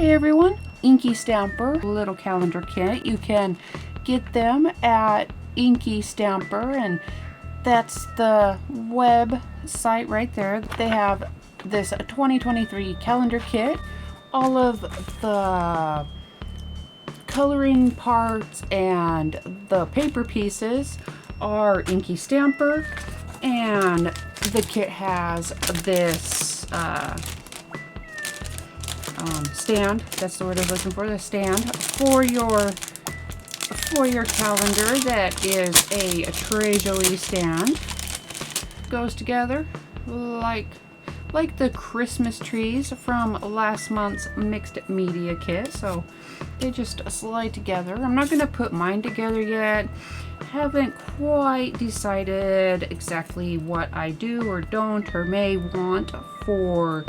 Hey everyone, InkyStamper little calendar kit. You can get them at InkyStamper, and that's the website right there. They have this 2023 calendar kit. All of the coloring parts and the paper pieces are InkyStamper, and the kit has this stand. That's the word I was looking for. The stand for your calendar. That is a Jolie stand. Goes together like the Christmas trees from last month's mixed media kit. So they just slide together. I'm not going to put mine together yet. Haven't quite decided exactly what I do or don't or may want for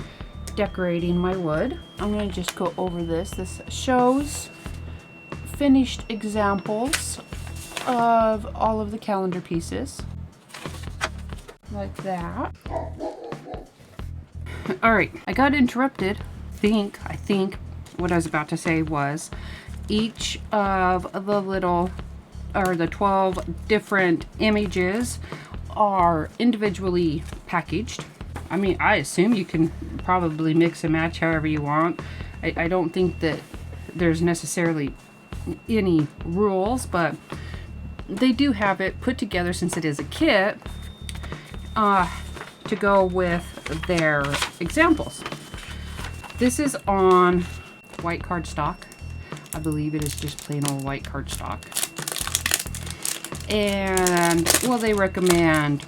decorating my wood. I'm going to just go over this. This shows finished examples of all of the calendar pieces. Like that. Alright, I got interrupted. I think what I was about to say was each of the little, or the 12 different images are individually packaged. I mean, I assume you can probably mix and match however you want. I don't think that there's necessarily any rules, but they do have it put together, since it is a kit, to go with their examples. This is on white cardstock. I believe it is just plain old white cardstock. And, well, they recommend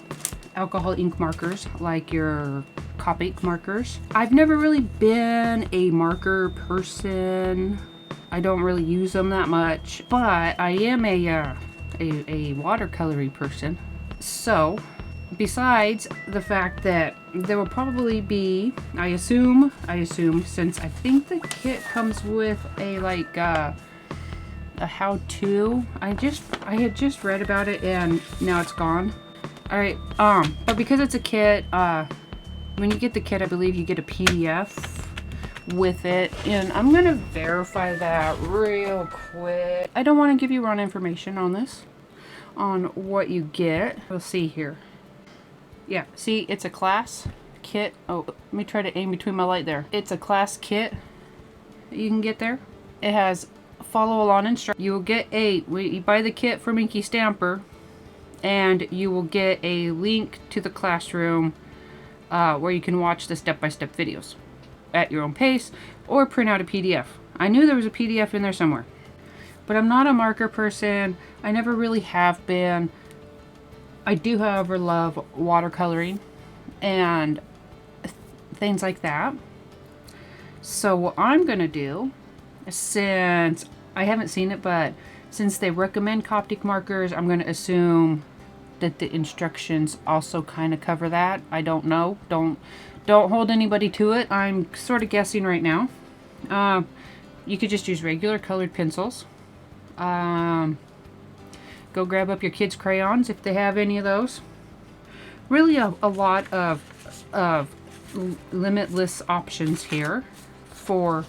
alcohol ink markers like your Copic markers. I've never really been a marker person. I don't really use them that much, but I am a watercoloring person. So, besides the fact that there will probably be, I assume, since I think the kit comes with a a how-to. I had just read about it and now it's gone. Alright, but because it's a kit, when you get the kit, I believe you get a PDF with it, and I'm gonna verify that real quick. I don't want to give you wrong information on this, on what you get. We'll see here. Yeah, see, it's a class kit. Oh, let me try to aim between my light there. It's a class kit that you can get there. It has follow along instructions. You will get you buy the kit from InkyStamper, and you will get a link to the classroom where you can watch the step-by-step videos at your own pace, or print out a PDF. I knew there was a PDF in there somewhere, but I'm not a marker person. I never really have been. I do, however, love watercoloring and things like that. So what I'm gonna do, since I haven't seen it, but since they recommend Copic markers, I'm gonna assume that the instructions also kind of cover that. I don't know. Don't hold anybody to it. I'm sort of guessing right now. You could just use regular colored pencils. Go grab up your kids' crayons if they have any of those. Really a lot of limitless options here for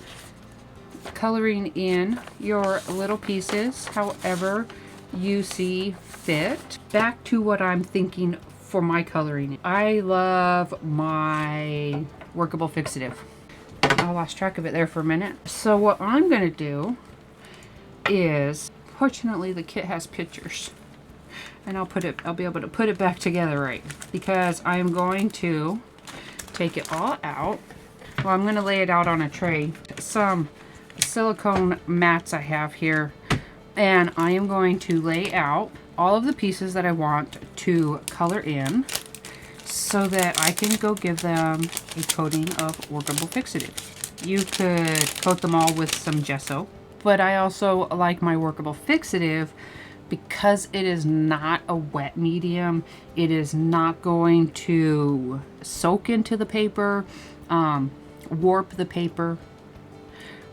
coloring in your little pieces however you see fit. Back to what I'm thinking for my coloring. I love my Workable Fixatif. I lost track of it there for a minute. So what I'm gonna do is, fortunately the kit has pictures, and I'll be able to put it back together right, because I'm going to take it all out. Well, I'm gonna lay it out on a tray. Some silicone mats I have here, and I am going to lay out all of the pieces that I want to color in so that I can go give them a coating of Workable Fixatif. You could coat them all with some gesso, but I also like my Workable Fixatif because it is not a wet medium. It is not going to soak into the paper, warp the paper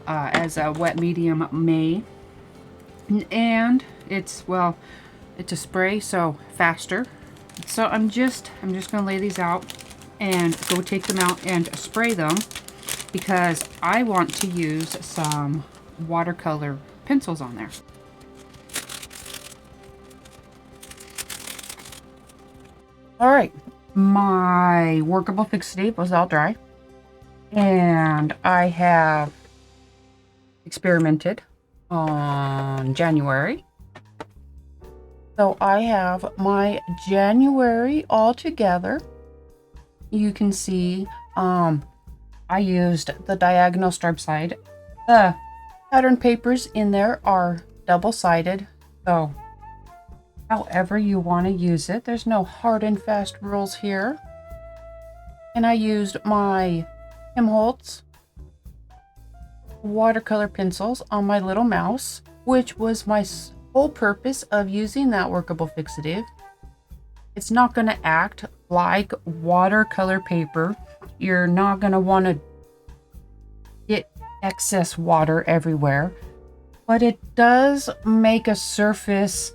as a wet medium may. And it's, well, it's a spray, so faster. So I'm just gonna lay these out and go take them out and spray them because I want to use some watercolor pencils on there. All right, my Workable Fixatif was all dry, and I have experimented on January. So I have my January all together. You can see I used the diagonal stripe side. The pattern papers in there are double-sided, so however you want to use it. There's no hard and fast rules here. And I used my Tim Holtz watercolor pencils on my little mouse, which was my whole purpose of using that Workable Fixatif. It's not going to act like watercolor paper. You're not going to want to get excess water everywhere, but it does make a surface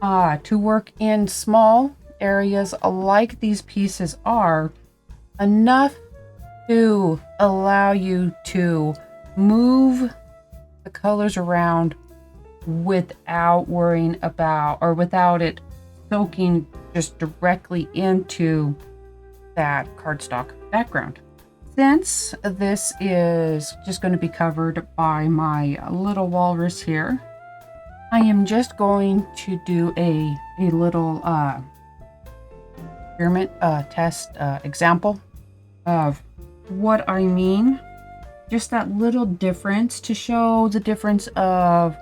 to work in small areas like these pieces are, enough to allow you to move the colors around without worrying about, or without it soaking just directly into that cardstock background. Since this is just going to be covered by my little walrus here, I am just going to do a little experiment test example of what I mean. Just that little difference to show the difference of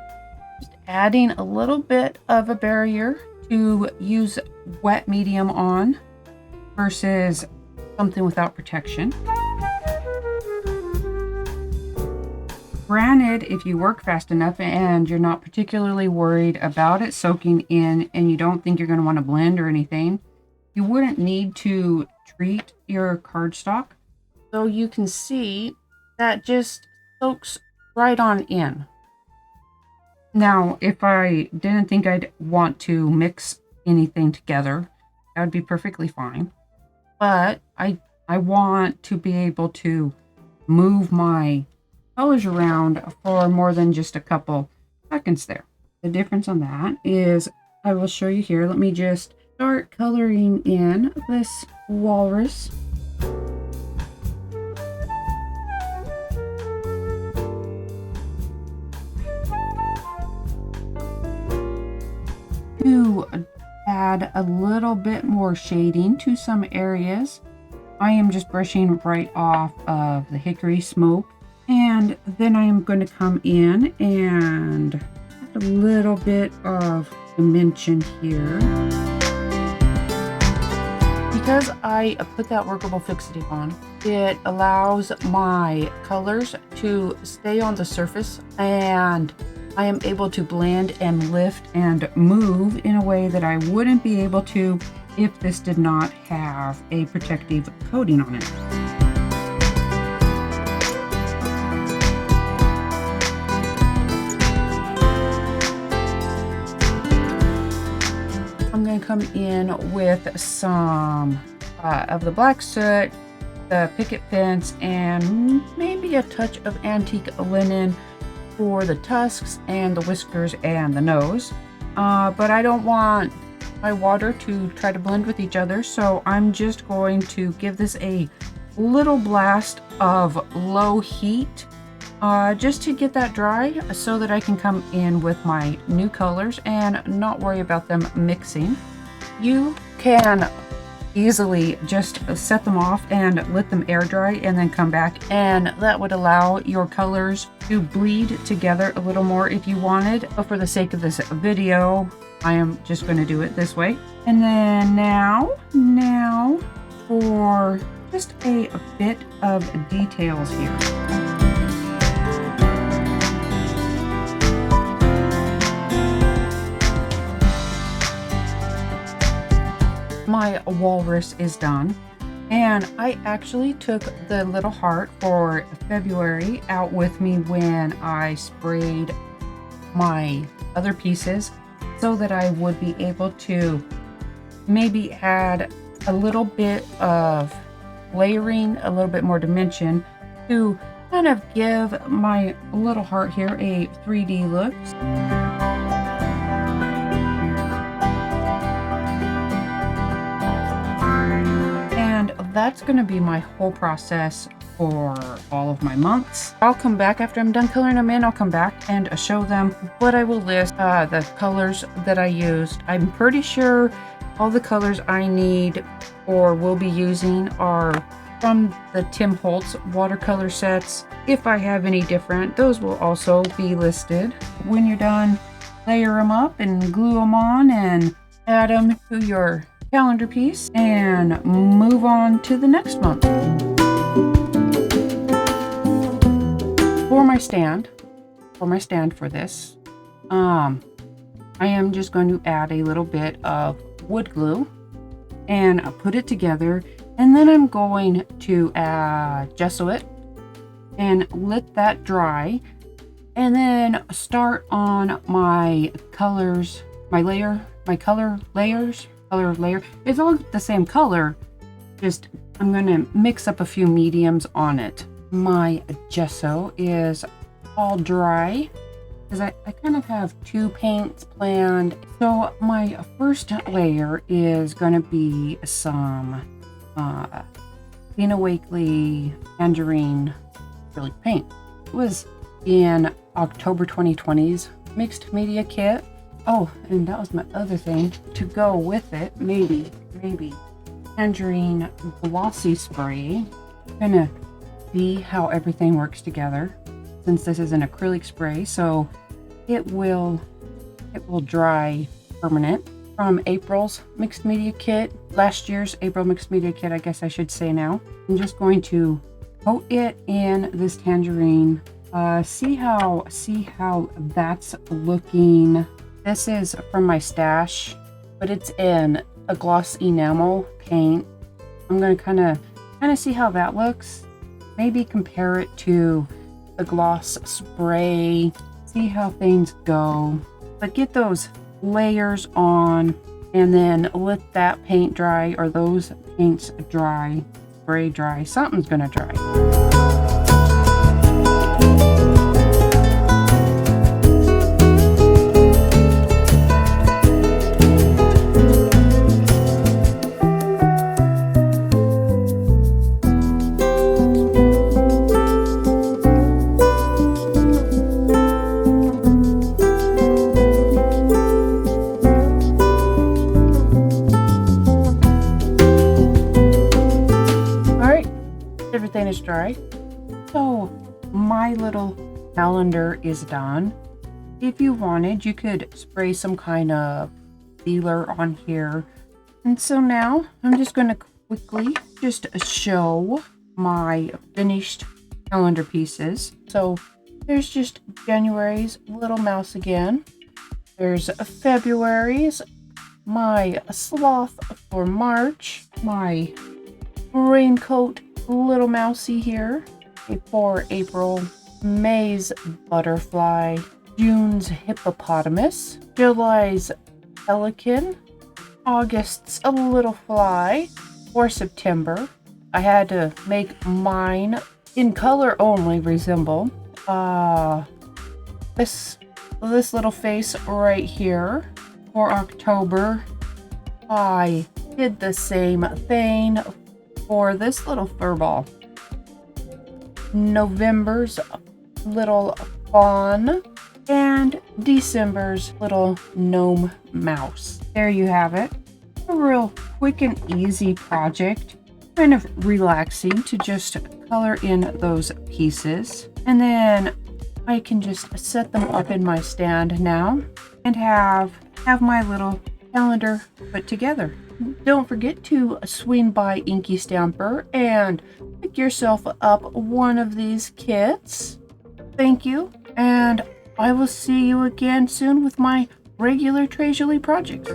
just adding a little bit of a barrier to use wet medium on versus something without protection. Granted, if you work fast enough and you're not particularly worried about it soaking in and you don't think you're going to want to blend or anything, you wouldn't need to treat your cardstock. So you can see that just soaks right on in. Now, if I didn't think I'd want to mix anything together, that would be perfectly fine. But I want to be able to move my colors around for more than just a couple seconds there. The difference on that is, I will show you here. Let me just start coloring in this walrus. To add a little bit more shading to some areas, I am just brushing right off of the hickory smoke, and then I am going to come in and add a little bit of dimension here. Because I put that Workable Fixatif on, it allows my colors to stay on the surface, and I am able to blend and lift and move in a way that I wouldn't be able to if this did not have a protective coating on it. I'm going to come in with some of the black soot, the picket fence, and maybe a touch of antique linen for the tusks and the whiskers and the nose. But I don't want my water to try to blend with each other, so I'm just going to give this a little blast of low heat just to get that dry, so that I can come in with my new colors and not worry about them mixing. You can easily just set them off and let them air dry and then come back, and that would allow your colors to bleed together a little more if you wanted. But for the sake of this video, I am just going to do it this way. And then now for just a bit of details here. My walrus is done, and I actually took the little heart for February out with me when I sprayed my other pieces, so that I would be able to maybe add a little bit of layering, a little bit more dimension to kind of give my little heart here a 3D look. And that's going to be my whole process for all of my months. I'll come back after I'm done coloring them in. I'll come back and show them what I will list, the colors that I used. I'm pretty sure all the colors I need or will be using are from the Tim Holtz watercolor sets. If I have any different, those will also be listed. When you're done, layer them up and glue them on and add them to your calendar piece and move on to the next month. For my stand for this, I am just going to add a little bit of wood glue and put it together, and then I'm going to gesso it and let that dry, and then start on my colors, color layer. It's all the same color, just I'm going to mix up a few mediums on it. My gesso is all dry because I kind of have two paints planned. So my first layer is going to be some Tina Wakely Tangerine acrylic paint. It was in October 2020's mixed media kit. Oh, and that was my other thing to go with it. Maybe Tangerine glossy spray. Gonna see how everything works together, since this is an acrylic spray, so it will dry permanent. From April's mixed media kit, last year's April mixed media kit, I guess I should say now. I'm just going to coat it in this tangerine. See how that's looking. This is from my stash, but it's in a gloss enamel paint. I'm going to kind of see how that looks. Maybe compare it to the gloss spray. See how things go. But get those layers on and then let that paint dry, or those paints dry, spray dry. Something's going to dry. Everything is dry. So my little calendar is done. If you wanted, you could spray some kind of sealer on here. And so now I'm just going to quickly just show my finished calendar pieces. So there's just January's little mouse again. There's February's, my sloth for March, my raincoat little mousey here for April, May's butterfly, June's hippopotamus, July's pelican, August's a little fly. For September, I had to make mine in color only resemble this little face right here. For October, I did the same thing for this little furball. November's little fawn, and December's little gnome mouse. There you have it. A real quick and easy project. Kind of relaxing to just color in those pieces. And then I can just set them up in my stand now and have my little calendar put together. Don't forget to swing by InkyStamper and pick yourself up one of these kits. Thank you, and I will see you again soon with my regular Jolie projects.